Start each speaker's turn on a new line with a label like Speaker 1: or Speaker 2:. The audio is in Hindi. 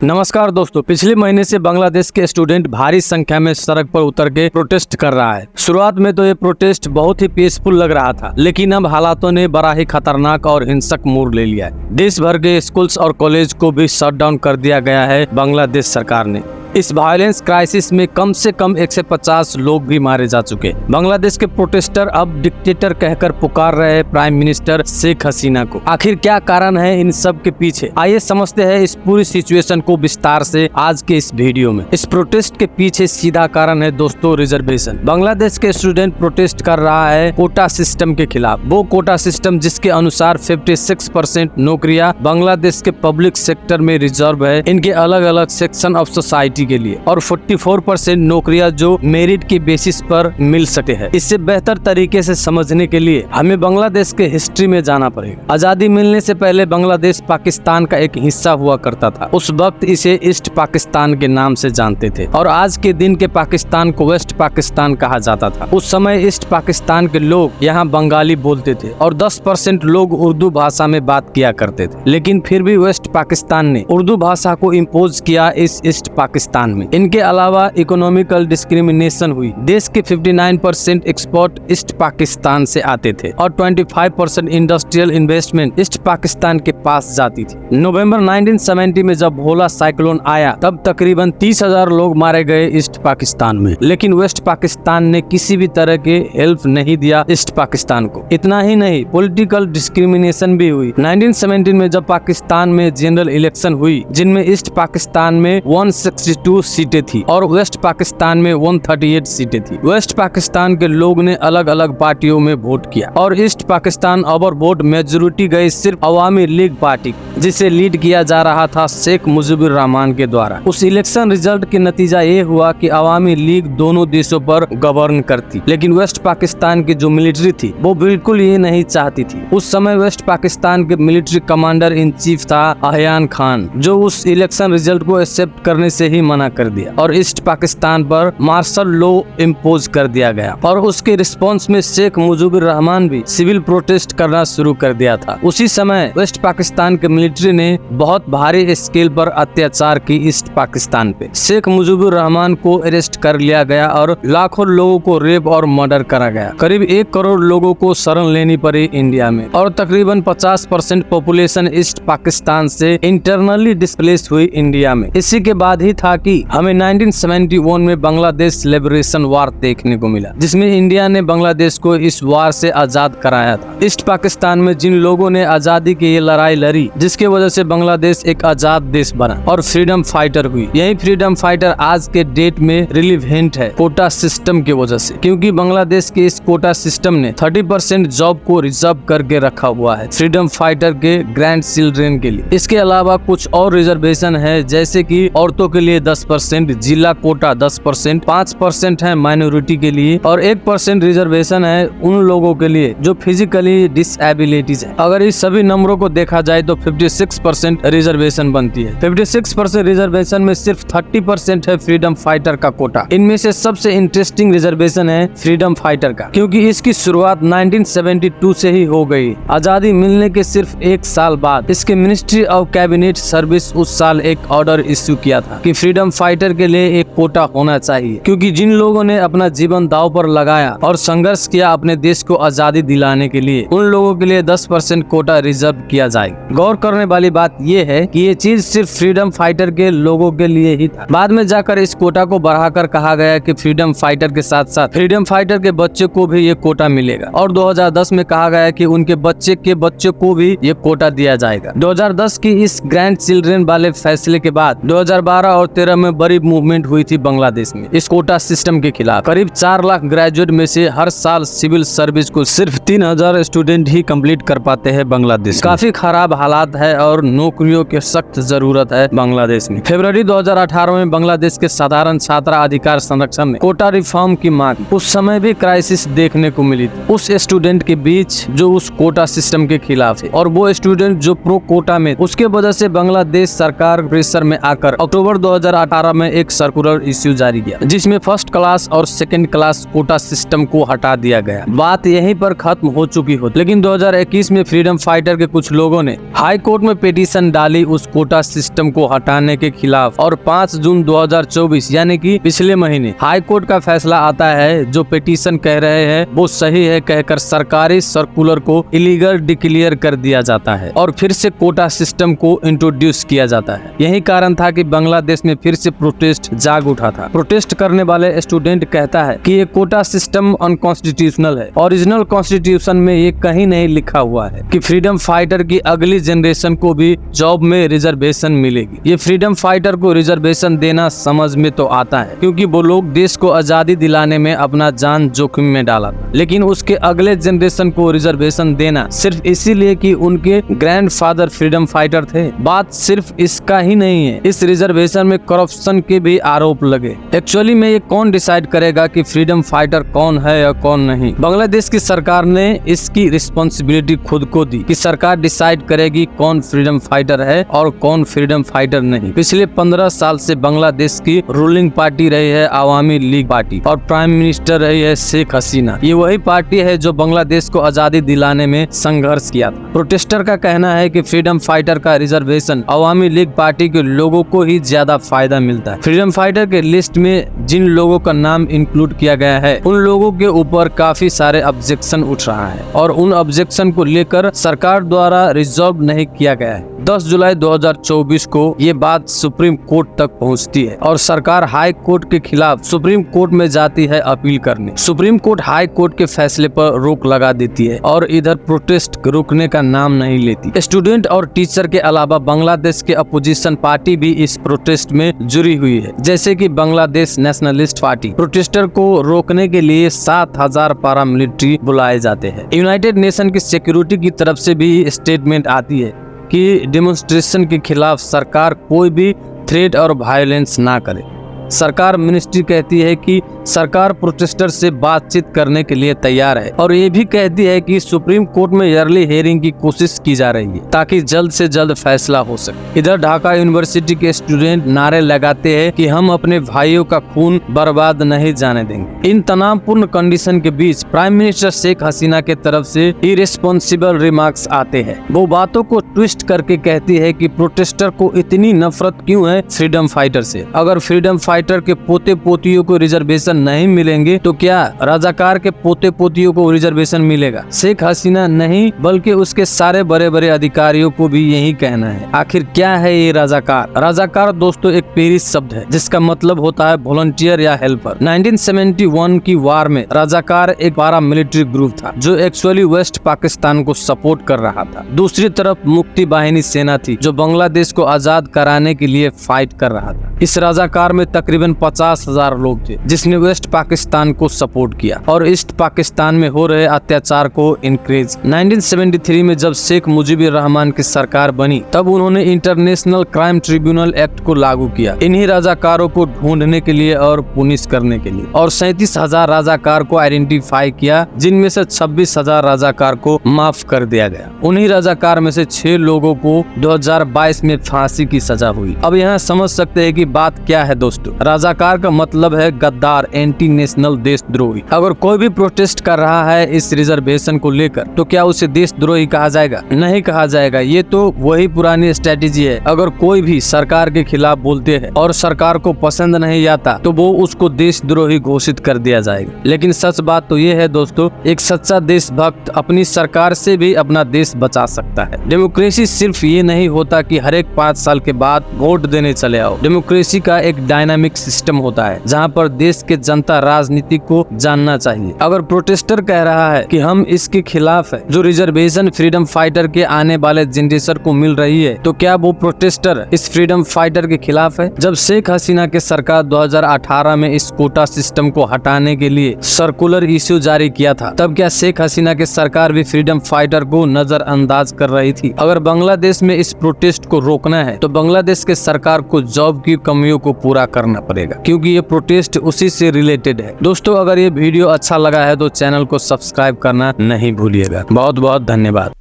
Speaker 1: नमस्कार दोस्तों, पिछले महीने से बांग्लादेश के स्टूडेंट भारी संख्या में सड़क पर उतर के प्रोटेस्ट कर रहा है। शुरुआत में तो ये प्रोटेस्ट बहुत ही पीसफुल लग रहा था, लेकिन अब हालातों ने बड़ा ही खतरनाक और हिंसक मोड़ ले लिया है। देश भर के स्कूल्स और कॉलेज को भी शट डाउन कर दिया गया है बांग्लादेश सरकार ने। इस वायलेंस क्राइसिस में कम से कम 150 लोग भी मारे जा चुके। बांग्लादेश के प्रोटेस्टर अब डिक्टेटर कहकर पुकार रहे हैं प्राइम मिनिस्टर शेख हसीना को। आखिर क्या कारण है इन सब के पीछे? आइए समझते हैं इस पूरी सिचुएशन को विस्तार से आज के इस वीडियो में। इस प्रोटेस्ट के पीछे सीधा कारण है दोस्तों रिजर्वेशन। बांग्लादेश के स्टूडेंट प्रोटेस्ट कर रहा है कोटा सिस्टम के खिलाफ। वो कोटा सिस्टम जिसके अनुसार 56% नौकरियां बांग्लादेश के पब्लिक सेक्टर में रिजर्व है इनके अलग अलग सेक्शन ऑफ सोसाइटी के लिए, और 44% नौकरियां जो मेरिट के बेसिस पर मिल सकते हैं। इससे बेहतर तरीके से समझने के लिए हमें बांग्लादेश के हिस्ट्री में जाना पड़ेगा। आजादी मिलने से पहले बांग्लादेश पाकिस्तान का एक हिस्सा हुआ करता था। उस वक्त इसे ईस्ट पाकिस्तान के नाम से जानते थे और आज के दिन के पाकिस्तान को वेस्ट पाकिस्तान कहा जाता था। उस समय ईस्ट पाकिस्तान के लोग यहाँ बंगाली बोलते थे और 10% लोग उर्दू भाषा में बात किया करते थे, लेकिन फिर भी वेस्ट पाकिस्तान ने उर्दू भाषा को इम्पोज किया इस ईस्ट पाकिस्तान में। इनके अलावा इकोनॉमिकल डिस्क्रिमिनेशन हुई। देश के 59% एक्सपोर्ट ईस्ट पाकिस्तान से आते थे और 25% इंडस्ट्रियल इन्वेस्टमेंट ईस्ट पाकिस्तान के पास जाती थी। नवंबर 1970 में जब भोला साइक्लोन आया तब तकरीबन 30,000 लोग मारे गए ईस्ट पाकिस्तान में, लेकिन वेस्ट पाकिस्तान ने किसी भी तरह के हेल्प नहीं दिया ईस्ट पाकिस्तान को। इतना ही नहीं, पॉलिटिकल डिस्क्रिमिनेशन भी हुई। 1917 में जब पाकिस्तान में जनरल इलेक्शन हुई जिनमें ईस्ट पाकिस्तान में 162 सीटें थी और वेस्ट पाकिस्तान में 138 सीटें थी। वेस्ट पाकिस्तान के लोग ने अलग अलग पार्टियों में वोट किया और east Pakistan over vote majority गई सिर्फ अवामी लीग पार्टी, जिसे लीड किया जा रहा था शेख मुजीबुर रहमान के द्वारा। उस इलेक्शन रिजल्ट के नतीजा ये हुआ कि अवामी लीग दोनों देशों पर गवर्न करती, लेकिन वेस्ट पाकिस्तान की जो मिलिट्री थी वो बिल्कुल ये नहीं चाहती थी। उस समय वेस्ट पाकिस्तान के मिलिट्री कमांडर इन चीफ था अहयान खान, जो उस इलेक्शन रिजल्ट को एक्सेप्ट करने से ही मना कर दिया और ईस्ट पाकिस्तान पर मार्शल लॉ इम्पोज कर दिया गया। और उसके रिस्पांस में शेख मुजीबुर रहमान भी सिविल प्रोटेस्ट करना शुरू कर दिया था। उसी समय वेस्ट पाकिस्तान के मिलिट्री ने बहुत भारी स्केल पर अत्याचार की ईस्ट पाकिस्तान पे। शेख मुजीबुर रहमान को अरेस्ट कर लिया गया और लाखों लोगों को रेप और मर्डर करा गया। करीब 1 करोड़ लोगों को शरण लेनी पड़ी इंडिया में और तकरीबन 50% पॉपुलेशन ईस्ट पाकिस्तान से इंटरनली डिस्प्लेस हुई इंडिया में। इसी के बाद ही था कि हमें 1971 में बांग्लादेश लिबरेशन वार देखने को मिला, जिसमें इंडिया ने बांग्लादेश को इस वार से आजाद कराया था। ईस्ट पाकिस्तान में जिन लोगों ने आजादी की ये लड़ाई लड़ी, जिसके वजह से बांग्लादेश एक आजाद देश बना और फ्रीडम फाइटर हुई। यही फ्रीडम फाइटर आज के डेट में रिलीवेंट है कोटा सिस्टम की वजह से, क्योंकि बांग्लादेश के इस कोटा सिस्टम ने 30% जॉब को रिजर्व करके रखा हुआ है फ्रीडम फाइटर के ग्रैंड चिल्ड्रेन के लिए। इसके अलावा कुछ और रिजर्वेशन है, जैसे कि औरतों के लिए 10%, जिला कोटा 10%, 5% है माइनॉरिटी के लिए और 1% रिजर्वेशन है उन लोगों के लिए जो फिजिकली डिसएबिलिटीज है। अगर इस सभी नंबरों को देखा जाए तो 56% रिजर्वेशन बनती है। 56% रिजर्वेशन में सिर्फ 30% है फ्रीडम फाइटर का कोटा। इनमें से सबसे इंटरेस्टिंग रिजर्वेशन है फ्रीडम फाइटर का, क्योंकि इसकी शुरुआत 1972 से ही हो गई। आजादी मिलने के सिर्फ 1 साल बाद इसके मिनिस्ट्री ऑफ कैबिनेट सर्विस उस साल एक ऑर्डर इश्यू किया था कि फ्रीडम फाइटर के लिए एक कोटा होना चाहिए, क्योंकि जिन लोगों ने अपना जीवन दांव पर लगाया और संघर्ष किया अपने देश को आजादी दिलाने के लिए, उन लोगों के लिए 10% कोटा रिजर्व किया जाएगा। गौर करने वाली बात यह है कि ये चीज सिर्फ फ्रीडम फाइटर के लोगों के लिए ही था। बाद में जाकर इस कोटा को बढ़ाकर कहा गया कि फ्रीडम फाइटर के साथ साथ फ्रीडम फाइटर के बच्चे को भी ये कोटा मिलेगा और 2010 में कहा गया कि उनके बच्चे के बच्चे को भी ये कोटा दिया जाएगा। 2010 की इस ग्रैंड चिल्ड्रेन वाले फैसले के बाद 2012 और 13 में बड़ी मूवमेंट हुई थी बांग्लादेश में इस कोटा सिस्टम के खिलाफ। करीब 4 लाख ग्रेजुएट में से हर साल सिविल सर्विस को सिर्फ 3000 स्टूडेंट ही कंप्लीट कर पाते हैं बांग्लादेश। काफी खराब हालात है और नौकरियों की सख्त जरूरत है बांग्लादेश में। फरवरी 2018 में बांग्लादेश के साधारण छात्र अधिकार संरक्षण ने कोटा रिफॉर्म की मांग। उस समय भी क्राइसिस देखने को मिली थी उस स्टूडेंट के बीच जो उस कोटा सिस्टम के खिलाफ थे और वो स्टूडेंट जो प्रो कोटा में। उसके वजह से बांग्लादेश सरकार प्रेशर में आकर अक्टूबर 2018 2018 में एक सर्कुलर इश्यू जारी किया जिसमें फर्स्ट क्लास और सेकंड क्लास कोटा सिस्टम को हटा दिया गया। बात यहीं पर खत्म हो चुकी होती, लेकिन 2021 में फ्रीडम फाइटर के कुछ लोगों ने हाई कोर्ट में पिटीशन डाली उस कोटा सिस्टम को हटाने के खिलाफ, और 5 जून 2024 यानी कि पिछले महीने हाई कोर्ट का फैसला आता है जो पिटीशन कह रहे हैं वो सही है कहकर सरकारी सर्कुलर को इलीगल डिक्लेयर कर दिया जाता है और फिर से कोटा सिस्टम को इंट्रोड्यूस किया जाता है। यही कारण था कि बांग्लादेश में फिर से प्रोटेस्ट जाग उठा था। प्रोटेस्ट करने वाले स्टूडेंट कहता है कि ये कोटा सिस्टम अनकॉन्स्टिट्यूशनल है। ओरिजिनल कॉन्स्टिट्यूशन में ये कहीं नहीं लिखा हुआ है कि फ्रीडम फाइटर की अगली जनरेशन को भी जॉब में रिजर्वेशन मिलेगी। ये फ्रीडम फाइटर को रिजर्वेशन देना समझ में तो आता है क्योंकि वो लोग देश को आजादी दिलाने में अपना जान जोखिम में डाला था, लेकिन उसके अगले जनरेशन को रिजर्वेशन देना सिर्फ इसीलिए कि उनके ग्रैंडफादर फ्रीडम फाइटर थे। बात सिर्फ इसका ही नहीं है, इस रिजर्वेशन में करप्शन के भी आरोप लगे। एक्चुअली में ये कौन डिसाइड करेगा कि फ्रीडम फाइटर कौन है या कौन नहीं? बांग्लादेश की सरकार ने इसकी रिस्पॉन्सिबिलिटी खुद को दी कि सरकार डिसाइड करेगी कौन फ्रीडम फाइटर है और कौन फ्रीडम फाइटर नहीं। पिछले 15 साल से बांग्लादेश की रूलिंग पार्टी रही है आवामी लीग पार्टी और प्राइम मिनिस्टर रही है शेख हसीना। ये वही पार्टी है जो बांग्लादेश को आजादी दिलाने में संघर्ष किया था। प्रोटेस्टर का कहना है कि फ्रीडम फाइटर का रिजर्वेशन आवामी लीग पार्टी के लोगों को ही ज्यादा फायदा मिलता है। फ्रीडम फाइटर के लिस्ट में जिन लोगों का नाम इंक्लूड किया गया है उन लोगों के ऊपर काफी सारे ऑब्जेक्शन उठ रहा है और उन ऑब्जेक्शन को लेकर सरकार द्वारा रिजॉल्व नहीं किया गया है। 10 जुलाई 2024 को ये बात सुप्रीम कोर्ट तक पहुंचती है और सरकार हाई कोर्ट के खिलाफ सुप्रीम कोर्ट में जाती है अपील करने। सुप्रीम कोर्ट हाई कोर्ट के फैसले पर रोक लगा देती है और इधर प्रोटेस्ट रुकने का नाम नहीं लेती। स्टूडेंट और टीचर के अलावा बांग्लादेश के अपोजिशन पार्टी भी इस प्रोटेस्ट में जुड़ी हुई है, जैसे कि बांग्लादेश नेशनलिस्ट पार्टी। प्रोटेस्टर को रोकने के लिए 7000 पैरामिलिट्री बुलाए जाते हैं। यूनाइटेड नेशन की सिक्योरिटी की तरफ से भी स्टेटमेंट आती है कि डेमोन्स्ट्रेशन के खिलाफ सरकार कोई भी थ्रेट और वायलेंस ना करे। सरकार मिनिस्ट्री कहती है कि सरकार प्रोटेस्टर से बातचीत करने के लिए तैयार है और ये भी कहती है कि सुप्रीम कोर्ट में अर्ली हियरिंग की कोशिश की जा रही है ताकि जल्द से जल्द फैसला हो सके। इधर ढाका यूनिवर्सिटी के स्टूडेंट नारे लगाते हैं कि हम अपने भाइयों का खून बर्बाद नहीं जाने देंगे। इन तनावपूर्ण कंडीशन के बीच प्राइम मिनिस्टर शेख हसीना के तरफ से इरेस्पॉन्सिबल रिमार्क्स आते हैं। वो बातों को ट्विस्ट करके कहती है कि प्रोटेस्टर को इतनी नफरत क्यों है फ्रीडम फाइटर से। अगर फ्रीडम फाइटर के पोते पोतियों को रिजर्वेशन नहीं मिलेंगे तो क्या रजाकार के पोते पोतियों को रिजर्वेशन मिलेगा? शेख हसीना नहीं बल्कि उसके सारे बड़े बड़े अधिकारियों को भी यही कहना है। आखिर क्या है ये रजाकार? रजाकार दोस्तों एक पेरिश शब्द है जिसका मतलब होता है वॉलंटियर या हेल्पर। 1971 की वार में रजाकार एक पारा मिलिट्री ग्रुप था जो एक्चुअली वेस्ट पाकिस्तान को सपोर्ट कर रहा था। दूसरी तरफ मुक्ति बाहिनी सेना थी जो बांग्लादेश को आजाद कराने के लिए फाइट कर रहा था। इस रजाकार में तकरीबन 50,000 लोग थे जिसने वेस्ट पाकिस्तान को सपोर्ट किया और ईस्ट पाकिस्तान में हो रहे अत्याचार को इनक्रेज। 1973 में जब शेख मुजीबुर रहमान की सरकार बनी तब उन्होंने इंटरनेशनल क्राइम ट्रिब्यूनल एक्ट को लागू किया इन्हीं रजाकारों को ढूंढने के लिए और पुनिश करने के लिए, और 37,000 रजाकार को आइडेंटिफाई किया जिनमें से 26,000 रजाकार को माफ कर दिया गया। उन्हीं रजाकार में से 6 लोगों को 2022 में फांसी की सजा हुई। अब यहाँ समझ सकते हैं कि बात क्या है दोस्तों। रजाकार का मतलब है गद्दार, एंटी नेशनल, देशद्रोही। अगर कोई भी प्रोटेस्ट कर रहा है इस रिजर्वेशन को लेकर तो क्या उसे देशद्रोही कहा जाएगा? नहीं कहा जाएगा। ये तो वही पुरानी स्ट्रेटेजी है। अगर कोई भी सरकार के खिलाफ बोलते हैं और सरकार को पसंद नहीं आता तो वो उसको देशद्रोही घोषित कर दिया जाएगा। लेकिन सच बात तो ये है दोस्तों, एक सच्चा देशभक्त अपनी सरकार से भी अपना देश बचा सकता है। डेमोक्रेसी सिर्फ ये नहीं होता कि हर एक 5 साल के बाद वोट देने चले आओ। डेमोक्रेसी का एक डायनामिक सिस्टम होता है जहाँ पर देश के जनता राजनीति को जानना चाहिए। अगर प्रोटेस्टर कह रहा है कि हम इसके खिलाफ है जो रिजर्वेशन फ्रीडम फाइटर के आने वाले जनरेशन को मिल रही है, तो क्या वो प्रोटेस्टर इस फ्रीडम फाइटर के खिलाफ है? जब शेख हसीना के सरकार 2018 में इस कोटा सिस्टम को हटाने के लिए सर्कुलर इश्यू जारी किया था तब क्या शेख हसीना के सरकार भी फ्रीडम फाइटर को नजरअंदाज कर रही थी? अगर बांग्लादेश में इस प्रोटेस्ट को रोकना है तो बांग्लादेश के सरकार को जॉब की कमियों को पूरा करना पड़ेगा क्योंकि ये प्रोटेस्ट उसी से रिलेटेड है। दोस्तों अगर ये वीडियो अच्छा लगा है तो चैनल को सब्सक्राइब करना नहीं भूलिएगा। बहुत बहुत धन्यवाद।